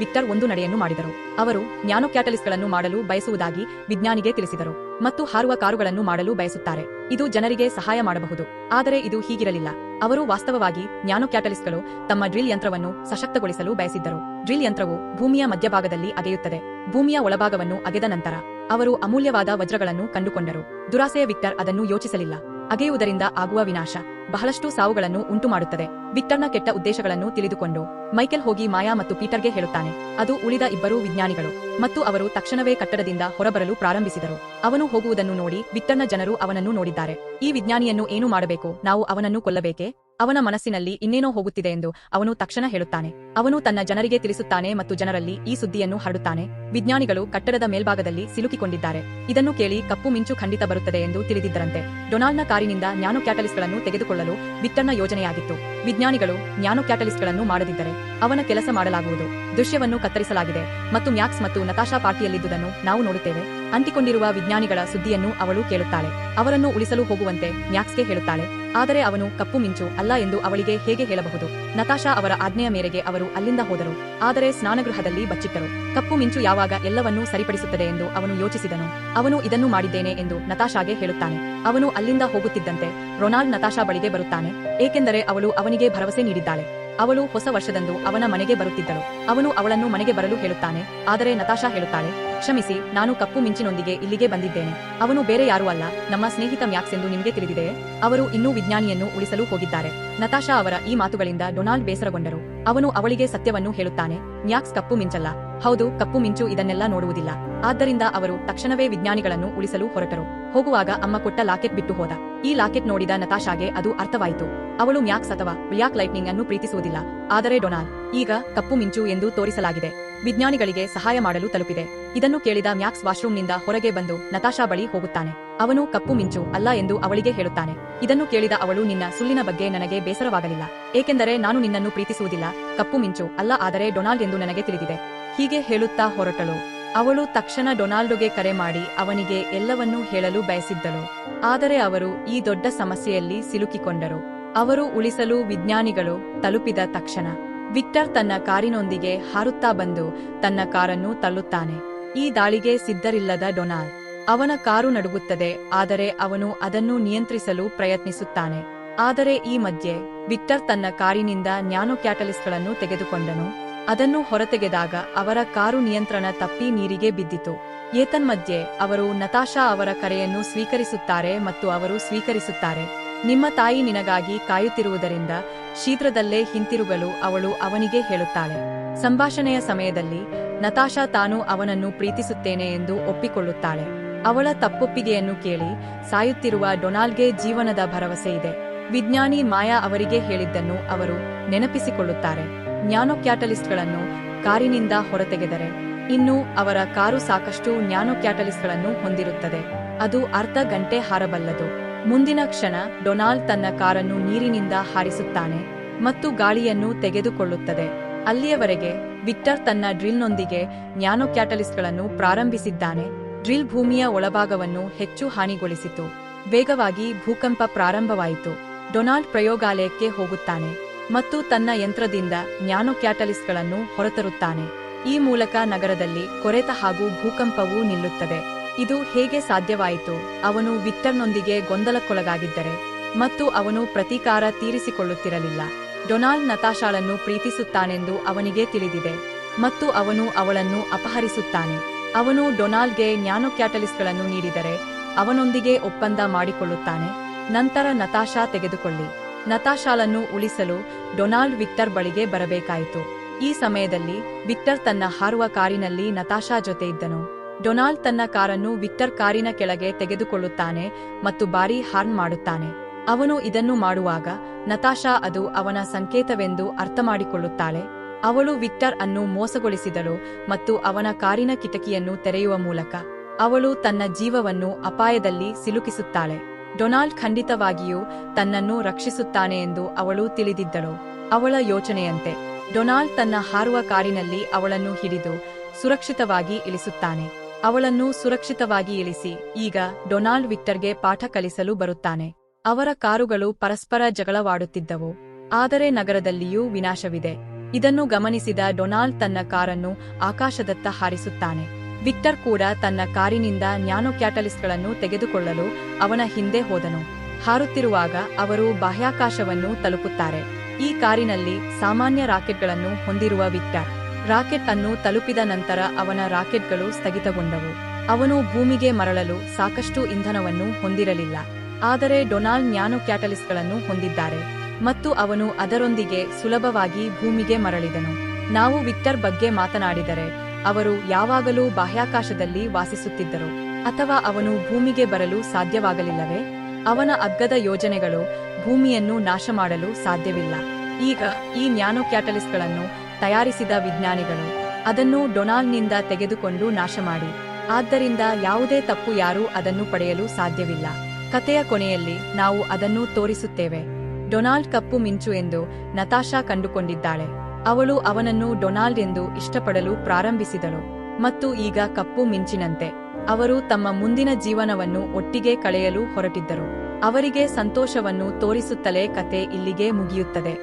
ವಿಕ್ಟರ್ ಒಂದು ನಡೆಯನ್ನು ಮಾಡಿದರು. ಅವರು ನ್ಯಾನೋ ಕ್ಯಾಟಲಿಸ್ಟ್ಗಳನ್ನು ಮಾಡಲು ಬಯಸುವುದಾಗಿ ವಿಜ್ಞಾನಿಗೆ ತಿಳಿಸಿದರು ಮತ್ತು ಹಾರುವ ಕಾರುಗಳನ್ನು ಮಾಡಲು ಬಯಸುತ್ತಾರೆ. ಇದು ಜನರಿಗೆ ಸಹಾಯ ಮಾಡಬಹುದು. ಆದರೆ ಇದು ಹೀಗಿರಲಿಲ್ಲ. ಅವರು ವಾಸ್ತವವಾಗಿ ನ್ಯಾನೋ ಕ್ಯಾಟಲಿಸ್ಟ್ಗಳು ತಮ್ಮ ಡ್ರಿಲ್ ಯಂತ್ರವನ್ನು ಸಶಕ್ತಗೊಳಿಸಲು ಬಯಸಿದ್ದರು. ಡ್ರಿಲ್ ಯಂತ್ರವು ಭೂಮಿಯ ಮಧ್ಯಭಾಗದಲ್ಲಿ ಅಗೆಯುತ್ತದೆ. ಭೂಮಿಯ ಒಳಭಾಗವನ್ನು ಅಗೆದ ನಂತರ ಅವರು ಅಮೂಲ್ಯವಾದ ವಜ್ರಗಳನ್ನು ಕಂಡುಕೊಂಡರು. ದುರಾಸೆಯ ವಿಕ್ಟರ್ ಅದನ್ನು ಯೋಚಿಸಲಿಲ್ಲ. ಅಗೆಯುವುದರಿಂದ ಆಗುವ ವಿನಾಶ ಬಹಳಷ್ಟು ಸಾವುಗಳನ್ನು ಉಂಟುಮಾಡುತ್ತದೆ. ವಿಕ್ಟರ್ನ ಕೆಟ್ಟ ಉದ್ದೇಶಗಳನ್ನು ತಿಳಿದುಕೊಂಡು ಮೈಕೆಲ್ ಹೋಗಿ ಮಾಯಾ ಮತ್ತು ಪೀಟರ್ಗೆ ಹೇಳುತ್ತಾನೆ. ಅದು ಉಳಿದ ಇಬ್ಬರು ವಿಜ್ಞಾನಿಗಳು ಮತ್ತು ಅವರು ತಕ್ಷಣವೇ ಕಟ್ಟಡದಿಂದ ಹೊರಬರಲು ಪ್ರಾರಂಭಿಸಿದರು. ಅವನು ಹೋಗುವುದನ್ನು ನೋಡಿ ವಿಕ್ಟರ್ನ ಜನರು ಅವನನ್ನು ನೋಡಿದ್ದಾರೆ. ಈ ವಿಜ್ಞಾನಿಯನ್ನು ಏನು ಮಾಡಬೇಕು? ನಾವು ಅವನನ್ನು ಕೊಲ್ಲಬೇಕೇ? ಅವನ ಮನಸ್ಸಿನಲ್ಲಿ ಇನ್ನೇನೋ ಹೋಗುತ್ತಿದೆ ಎಂದು ಅವನು ತಕ್ಷಣ ಹೇಳುತ್ತಾನೆ. ಅವನು ತನ್ನ ಜನರಿಗೆ ತಿಳಿಸುತ್ತಾನೆ ಮತ್ತು ಜನರಲ್ಲಿ ಈ ಸುದ್ದಿಯನ್ನು ಹರಡುತ್ತಾನೆ. ವಿಜ್ಞಾನಿಗಳು ಕಟ್ಟಡದ ಮೇಲ್ಭಾಗದಲ್ಲಿ ಸಿಲುಕಿಕೊಂಡಿದ್ದಾರೆ. ಇದನ್ನು ಕೇಳಿ ಕಪ್ಪು ಮಿಂಚು ಖಂಡಿತ ಬರುತ್ತದೆ ಎಂದು ತಿಳಿದಿದ್ದರಂತೆ. ಡೊನಾಲ್ಡ್ನ ಕಾರಿನಿಂದ ನ್ಯಾನೋ ಕ್ಯಾಟಲಿಸ್ಟ್ಗಳನ್ನು ತೆಗೆದುಕೊಳ್ಳಲು ವಿಕ್ಟರ್ನ ಯೋಜನೆಯಾಗಿತ್ತು. ವಿಜ್ಞಾನಿಗಳು ನ್ಯಾನೋ ಕ್ಯಾಟಲಿಸ್ಟ್ಗಳನ್ನು ಮಾಡದಿದ್ದರೆ ಅವನ ಕೆಲಸ ಮಾಡಲಾಗುವುದು. ದೃಶ್ಯವನ್ನು ಕತ್ತರಿಸಲಾಗಿದೆ ಮತ್ತು ಮ್ಯಾಕ್ಸ್ ಮತ್ತು ನತಾಶಾ ಪಾರ್ಟಿಯಲ್ಲಿದ್ದುದನ್ನು ನಾವು ನೋಡುತ್ತೇವೆ. ಅಂಟಿಕೊಂಡಿರುವ ವಿಜ್ಞಾನಿಗಳ ಸುದ್ದಿಯನ್ನು ಅವಳು ಕೇಳುತ್ತಾಳೆ. ಅವರನ್ನು ಉಳಿಸಲು ಹೋಗುವಂತೆ ಮ್ಯಾಕ್ಸ್ಗೆ ಹೇಳುತ್ತಾಳೆ. ಆದರೆ ಅವನು ಕಪ್ಪು ಮಿಂಚು ಅಲ್ಲ ಎಂದು ಅವಳಿಗೆ ಹೇಗೆ ಹೇಳಬಹುದು? ನತಾಶಾ ಅವರ ಆಜ್ಞೆಯ ಮೇರೆಗೆ ಅವರು ಅಲ್ಲಿಂದ ಹೋದರು. ಆದರೆ ಸ್ನಾನಗೃಹದಲ್ಲಿ ಬಚ್ಚಿಟ್ಟರು. ಕಪ್ಪು ಮಿಂಚು ಯಾವಾಗ ಎಲ್ಲವನ್ನೂ ಸರಿಪಡಿಸುತ್ತದೆ ಎಂದು ಅವನು ಯೋಚಿಸಿದನು. ಅವನು ಇದನ್ನು ಮಾಡಿದ್ದೇನೆ ಎಂದು ನತಾಶಾಗೆ ಹೇಳುತ್ತಾನೆ. ಅವನು ಅಲ್ಲಿಂದ ಹೋಗುತ್ತಿದ್ದಂತೆ ರೊನಾಲ್ಡ್ ನತಾಶಾ ಬಳಿಗೆ ಬರುತ್ತಾನೆ, ಏಕೆಂದರೆ ಅವಳು ಅವನಿಗೆ ಭರವಸೆ ನೀಡಿದ್ದಾಳೆ. ಅವಳು ಹೊಸ ವರ್ಷದಂದು ಅವನ ಮನೆಗೆ ಬರುತ್ತಿದ್ದಳು. ಅವನು ಅವಳನ್ನು ಮನೆಗೆ ಬರಲು ಹೇಳುತ್ತಾನೆ. ಆದರೆ ನತಾಶಾ ಹೇಳುತ್ತಾಳೆ, ಕ್ಷಮಿಸಿ, ನಾನು ಕಪ್ಪು ಮಿಂಚಿನೊಂದಿಗೆ ಇಲ್ಲಿಗೆ ಬಂದಿದ್ದೇನೆ. ಅವನು ಬೇರೆ ಯಾರೂ ಅಲ್ಲ, ನಮ್ಮ ಸ್ನೇಹಿತ ಮ್ಯಾಕ್ಸ್ ಎಂದು ನಿಮಗೆ ತಿಳಿದಿದೆಯೇ? ಅವರು ಇನ್ನೂ ವಿಜ್ಞಾನಿಯನ್ನು ಉಳಿಸಲು ಹೋಗಿದ್ದಾರೆ. ನತಾಶಾ ಅವರ ಈ ಮಾತುಗಳಿಂದ ಡೊನಾಲ್ಡ್ ಬೇಸರಗೊಂಡರು. ಅವನು ಅವಳಿಗೆ ಸತ್ಯವನ್ನು ಹೇಳುತ್ತಾನೆ. ಮ್ಯಾಕ್ಸ್ ಕಪ್ಪು ಮಿಂಚಲ್ಲ. ಹೌದು, ಕಪ್ಪು ಮಿಂಚು ಇದನ್ನೆಲ್ಲ ನೋಡುವುದಿಲ್ಲ. ಆದ್ದರಿಂದ ಅವರು ತಕ್ಷಣವೇ ವಿಜ್ಞಾನಿಗಳನ್ನು ಉಳಿಸಲು ಹೊರಟರು. ಹೋಗುವಾಗ ಅಮ್ಮ ಕೊಟ್ಟ ಲಾಕೆಟ್ ಬಿಟ್ಟು ಹೋದ. ಈ ಲಾಕೆಟ್ ನೋಡಿದ ನತಾಶಾಗೆ ಅದು ಅರ್ಥವಾಯಿತು. ಅವಳು ಮ್ಯಾಕ್ಸ್ ಅಥವಾ ಬ್ಲ್ಯಾಕ್ ಲೈಟ್ನಿಂಗ್ ಅನ್ನು ಪ್ರೀತಿಸುವುದಿಲ್ಲ. ಆದರೆ ಡೊನಾಲ್ಡ್ ಈಗ ಕಪ್ಪು ಮಿಂಚು ಎಂದು ತೋರಿಸಲಾಗಿದೆ. ವಿಜ್ಞಾನಿಗಳಿಗೆ ಸಹಾಯ ಮಾಡಲು ತಲುಪಿದೆ. ಇದನ್ನು ಕೇಳಿದ ಮ್ಯಾಕ್ಸ್ ವಾಶ್ರೂಮ್ನಿಂದ ಹೊರಗೆ ಬಂದು ನತಾಶಾ ಬಳಿ ಹೋಗುತ್ತಾನೆ. ಅವನು ಕಪ್ಪು ಮಿಂಚು ಅಲ್ಲ ಎಂದು ಅವಳಿಗೆ ಹೇಳುತ್ತಾನೆ. ಇದನ್ನು ಕೇಳಿದ ಅವಳು, ನಿನ್ನ ಸುಳ್ಳಿನ ಬಗ್ಗೆ ನನಗೆ ಬೇಸರವಾಗಲಿಲ್ಲ, ಏಕೆಂದರೆ ನಾನು ನಿನ್ನನ್ನು ಪ್ರೀತಿಸುವುದಿಲ್ಲ. ಕಪ್ಪು ಮಿಂಚು ಅಲ್ಲ, ಆದರೆ ಡೊನಾಲ್ಡ್ ಎಂದು ನನಗೆ ತಿಳಿದಿದೆ. ಹೀಗೆ ಹೇಳುತ್ತಾ ಹೊರಟಳು. ಅವಳು ತಕ್ಷಣ ಡೊನಾಲ್ಡ್ಗೆ ಕರೆ ಮಾಡಿ ಅವನಿಗೆ ಎಲ್ಲವನ್ನೂ ಹೇಳಲು ಬಯಸಿದ್ದಳು. ಆದರೆ ಅವರು ಈ ದೊಡ್ಡ ಸಮಸ್ಯೆಯಲ್ಲಿ ಸಿಲುಕಿಕೊಂಡರು. ಅವರು ಉಳಿಸಲು ವಿಜ್ಞಾನಿಗಳು ತಲುಪಿದ ತಕ್ಷಣ ವಿಕ್ಟರ್ ತನ್ನ ಕಾರಿನೊಂದಿಗೆ ಹಾರುತ್ತಾ ಬಂದು ತನ್ನ ಕಾರನ್ನು ತಳ್ಳುತ್ತಾನೆ. ಈ ದಾಳಿಗೆ ಸಿದ್ಧರಿಲ್ಲದ ಡೊನಾಲ್ಡ್ ಅವನ ಕಾರು ನಡುಗುತ್ತದೆ, ಆದರೆ ಅವನು ಅದನ್ನು ನಿಯಂತ್ರಿಸಲು ಪ್ರಯತ್ನಿಸುತ್ತಾನೆ. ಆದರೆ ಈ ಮಧ್ಯೆ ವಿಕ್ಟರ್ ತನ್ನ ಕಾರಿನಿಂದ ನ್ಯಾನೋ ಕ್ಯಾಟಲಿಸ್ಟ್ಗಳನ್ನು ತೆಗೆದುಕೊಂಡನು ಅದನ್ನು ಹೊರತೆಗೆದಾಗ ಅವರ ಕಾರು ನಿಯಂತ್ರಣ ತಪ್ಪಿ ನೀರಿಗೆ ಬಿದ್ದಿತು. ಏತನ್ಮಧ್ಯೆ ಅವರು ನತಾಶಾ ಅವರ ಕರೆಯನ್ನು ಸ್ವೀಕರಿಸುತ್ತಾರೆ ಮತ್ತು ಅವರು ಸ್ವೀಕರಿಸುತ್ತಾರೆ. ನಿಮ್ಮ ತಾಯಿ ನಿನಗಾಗಿ ಕಾಯುತ್ತಿರುವುದರಿಂದ ಶೀಘ್ರದಲ್ಲೇ ಹಿಂತಿರುಗಲು ಅವಳು ಅವನಿಗೆ ಹೇಳುತ್ತಾಳೆ. ಸಂಭಾಷಣೆಯ ಸಮಯದಲ್ಲಿ ನತಾಶಾ ತಾನು ಅವನನ್ನು ಪ್ರೀತಿಸುತ್ತೇನೆ ಎಂದು ಒಪ್ಪಿಕೊಳ್ಳುತ್ತಾಳೆ. ಅವಳ ತಪ್ಪೊಪ್ಪಿಗೆಯನ್ನು ಕೇಳಿ ಸಾಯುತ್ತಿರುವ ಡೊನಾಲ್ಡ್ಗೆ ಜೀವನದ ಭರವಸೆ ಇದೆ. ವಿಜ್ಞಾನಿ ಮಾಯಾ ಅವರಿಗೆ ಹೇಳಿದ್ದನ್ನು ಅವರು ನೆನಪಿಸಿಕೊಳ್ಳುತ್ತಾರೆ. ನ್ಯಾನೋ ಕ್ಯಾಟಲಿಸ್ಟ್ಗಳನ್ನು ಕಾರಿನಿಂದ ಹೊರತೆಗೆದರೆ ಇನ್ನು ಅವರ ಕಾರು ಸಾಕಷ್ಟು ನ್ಯಾನೋ ಕ್ಯಾಟಲಿಸ್ಟ್ಗಳನ್ನು ಹೊಂದಿರುತ್ತದೆ. ಅದು ಅರ್ಧ ಗಂಟೆ ಹಾರಬಲ್ಲದು. ಮುಂದಿನ ಕ್ಷಣ ಡೊನಾಲ್ಡ್ ತನ್ನ ಕಾರನ್ನು ನೀರಿನಿಂದ ಹಾರಿಸುತ್ತಾನೆ ಮತ್ತು ಗಾಳಿಯನ್ನು ತೆಗೆದುಕೊಳ್ಳುತ್ತದೆ. ಅಲ್ಲಿಯವರೆಗೆ ವಿಕ್ಟರ್ ತನ್ನ ಡ್ರಿಲ್ನೊಂದಿಗೆ ನ್ಯಾನೋ ಕ್ಯಾಟಲಿಸ್ಟ್ಗಳನ್ನು ಪ್ರಾರಂಭಿಸಿದ್ದಾನೆ. ಡ್ರಿಲ್ ಭೂಮಿಯ ಒಳಭಾಗವನ್ನು ಹೆಚ್ಚು ಹಾನಿಗೊಳಿಸಿತು. ವೇಗವಾಗಿ ಭೂಕಂಪ ಪ್ರಾರಂಭವಾಯಿತು. ಡೊನಾಲ್ಡ್ ಪ್ರಯೋಗಾಲಯಕ್ಕೆ ಹೋಗುತ್ತಾನೆ ಮತ್ತು ತನ್ನ ಯಂತ್ರದಿಂದ ನ್ಯಾನೋ ಕ್ಯಾಟಲಿಸ್ಟ್ಗಳನ್ನು ಹೊರತರುತ್ತಾನೆ. ಈ ಮೂಲಕ ನಗರದಲ್ಲಿ ಕೊರೆತ ಹಾಗೂ ಭೂಕಂಪವೂ ನಿಲ್ಲುತ್ತದೆ. ಇದು ಹೇಗೆ ಸಾಧ್ಯವಾಯಿತು? ಅವನು ವಿಕ್ಟರ್ನೊಂದಿಗೆ ಗೊಂದಲಕ್ಕೊಳಗಾಗಿದ್ದರೆ ಮತ್ತು ಅವನು ಪ್ರತೀಕಾರ ತೀರಿಸಿಕೊಳ್ಳುತ್ತಿರಲಿಲ್ಲ. ಡೊನಾಲ್ಡ್ ನತಾಶಾಳನ್ನು ಪ್ರೀತಿಸುತ್ತಾನೆಂದು ಅವನಿಗೆ ತಿಳಿದಿದೆ ಮತ್ತು ಅವನು ಅವಳನ್ನು ಅಪಹರಿಸುತ್ತಾನೆ. ಅವನು ಡೊನಾಲ್ಡ್ಗೆ ನ್ಯಾನೋ ಕ್ಯಾಟಲಿಸ್ಟ್ಗಳನ್ನು ನೀಡಿದರೆ ಅವನೊಂದಿಗೆ ಒಪ್ಪಂದ ಮಾಡಿಕೊಳ್ಳುತ್ತಾನೆ. ನಂತರ ನತಾಶಾ ತೆಗೆದುಕೊಳ್ಳಿ. ನತಾಶಾಳನ್ನು ಉಳಿಸಲು ಡೊನಾಲ್ಡ್ ವಿಕ್ಟರ್ ಬಳಿಗೆ ಬರಬೇಕಾಯಿತು. ಈ ಸಮಯದಲ್ಲಿ ವಿಕ್ಟರ್ ತನ್ನ ಹಾರುವ ಕಾರಿನಲ್ಲಿ ನತಾಶಾ ಜೊತೆ ಇದ್ದನು. ಡೊನಾಲ್ಡ್ ತನ್ನ ಕಾರನ್ನು ವಿಕ್ಟರ್ ಕಾರಿನ ಕೆಳಗೆ ತೆಗೆದುಕೊಳ್ಳುತ್ತಾನೆ ಮತ್ತು ಭಾರೀ ಹಾರ್ನ್ ಮಾಡುತ್ತಾನೆ. ಅವನು ಇದನ್ನು ಮಾಡುವಾಗ ನತಾಶಾ ಅದು ಅವನ ಸಂಕೇತವೆಂದು ಅರ್ಥಮಾಡಿಕೊಳ್ಳುತ್ತಾಳೆ. ಅವಳು ವಿಕ್ಟರ್ ಅನ್ನು ಮೋಸಗೊಳಿಸಿದಳು ಮತ್ತು ಅವನ ಕಾರಿನ ಕಿಟಕಿಯನ್ನು ತೆರೆಯುವ ಮೂಲಕ ಅವಳು ತನ್ನ ಜೀವವನ್ನು ಅಪಾಯದಲ್ಲಿ ಸಿಲುಕಿಸುತ್ತಾಳೆ. ಡೊನಾಲ್ಡ್ ಖಂಡಿತವಾಗಿಯೂ ತನ್ನನ್ನು ರಕ್ಷಿಸುತ್ತಾನೆ ಎಂದು ಅವಳು ತಿಳಿದಿದ್ದಳು. ಅವಳ ಯೋಚನೆಯಂತೆ ಡೊನಾಲ್ಡ್ ತನ್ನ ಹಾರುವ ಕಾರಿನಲ್ಲಿ ಅವಳನ್ನು ಹಿಡಿದು ಸುರಕ್ಷಿತವಾಗಿ ಇಳಿಸುತ್ತಾನೆ. ಅವಳನ್ನು ಸುರಕ್ಷಿತವಾಗಿ ಇಳಿಸಿ ಈಗ ಡೊನಾಲ್ಡ್ ವಿಕ್ಟರ್ಗೆ ಪಾಠ ಕಲಿಸಲು ಬರುತ್ತಾನೆ. ಅವರ ಕಾರುಗಳು ಪರಸ್ಪರ ಜಗಳವಾಡುತ್ತಿದ್ದವು. ಆದರೆ ನಗರದಲ್ಲಿಯೂ ವಿನಾಶವಿದೆ. ಇದನ್ನು ಗಮನಿಸಿದ ಡೊನಾಲ್ಡ್ ತನ್ನ ಕಾರನ್ನು ಆಕಾಶದತ್ತ ಹಾರಿಸುತ್ತಾನೆ. ವಿಕ್ಟರ್ ಕೂಡ ತನ್ನ ಕಾರಿನಿಂದ ನ್ಯಾನೋ ಕ್ಯಾಟಲಿಸ್ಟ್ಗಳನ್ನು ತೆಗೆದುಕೊಳ್ಳಲು ಅವನ ಹಿಂದೆ ಹೋದನು. ಹಾರುತ್ತಿರುವಾಗ ಅವರು ಬಾಹ್ಯಾಕಾಶವನ್ನು ತಲುಪುತ್ತಾರೆ. ಈ ಕಾರಿನಲ್ಲಿ ಸಾಮಾನ್ಯ ರಾಕೆಟ್ಗಳನ್ನು ಹೊಂದಿರುವ ವಿಕ್ಟರ್ ರಾಕೆಟ್ ಅನ್ನು ತಲುಪಿದ ನಂತರ ಅವನ ರಾಕೆಟ್ಗಳು ಸ್ಥಗಿತಗೊಂಡವು. ಅವನು ಭೂಮಿಗೆ ಮರಳಲು ಸಾಕಷ್ಟು ಇಂಧನವನ್ನು ಹೊಂದಿರಲಿಲ್ಲ. ಆದರೆ ಡೊನಾಲ್ಡ್ ನ್ಯಾನೋ ಕ್ಯಾಟಲಿಸ್ಟ್ಗಳನ್ನು ಹೊಂದಿದ್ದಾರೆ ಮತ್ತು ಅವನು ಅದರೊಂದಿಗೆ ಸುಲಭವಾಗಿ ಭೂಮಿಗೆ ಮರಳಿದನು. ನಾವು ವಿಕ್ಟರ್ ಬಗ್ಗೆ ಮಾತನಾಡಿದರೆ ಅವರು ಯಾವಾಗಲೂ ಬಾಹ್ಯಾಕಾಶದಲ್ಲಿ ವಾಸಿಸುತ್ತಿದ್ದರು ಅಥವಾ ಅವನು ಭೂಮಿಗೆ ಬರಲು ಸಾಧ್ಯವಾಗಲಿಲ್ಲವೇ? ಅವನ ಅಗ್ಗದ ಯೋಜನೆಗಳು ಭೂಮಿಯನ್ನು ನಾಶ ಮಾಡಲು ಸಾಧ್ಯವಿಲ್ಲ. ಈಗ ಈ ನ್ಯಾನೋ ಕ್ಯಾಟಲಿಸ್ಟ್ಗಳನ್ನು ತಯಾರಿಸಿದ ವಿಜ್ಞಾನಿಗಳು ಅದನ್ನು ಡೊನಾಲ್ಡ್ನಿಂದ ತೆಗೆದುಕೊಂಡು ನಾಶ ಮಾಡಿ. ಆದ್ದರಿಂದ ಯಾವುದೇ ತಪ್ಪು ಯಾರೂ ಅದನ್ನು ಪಡೆಯಲು ಸಾಧ್ಯವಿಲ್ಲ. ಕಥೆಯ ಕೊನೆಯಲ್ಲಿ ನಾವು ಅದನ್ನು ತೋರಿಸುತ್ತೇವೆ. ಡೊನಾಲ್ಡ್ ಕಪ್ಪು ಮಿಂಚು ಎಂದು ನತಾಶಾ ಕಂಡುಕೊಂಡಿದ್ದಾಳೆ. ಅವಳು ಅವನನ್ನು ಡೊನಾಲ್ಡ್ ಎಂದು ಇಷ್ಟಪಡಲು ಪ್ರಾರಂಭಿಸಿದಳು ಮತ್ತು ಈಗ ಕಪ್ಪು ಮಿಂಚಿನಂತೆ ಅವರು ತಮ್ಮ ಮುಂದಿನ ಜೀವನವನ್ನು ಒಟ್ಟಿಗೆ ಕಳೆಯಲು ಹೊರಟಿದ್ದರು. ಅವರಿಗೆ ಸಂತೋಷವನ್ನು ತೋರಿಸುತ್ತಲೇ ಕತೆ ಇಲ್ಲಿಗೆ ಮುಗಿಯುತ್ತದೆ.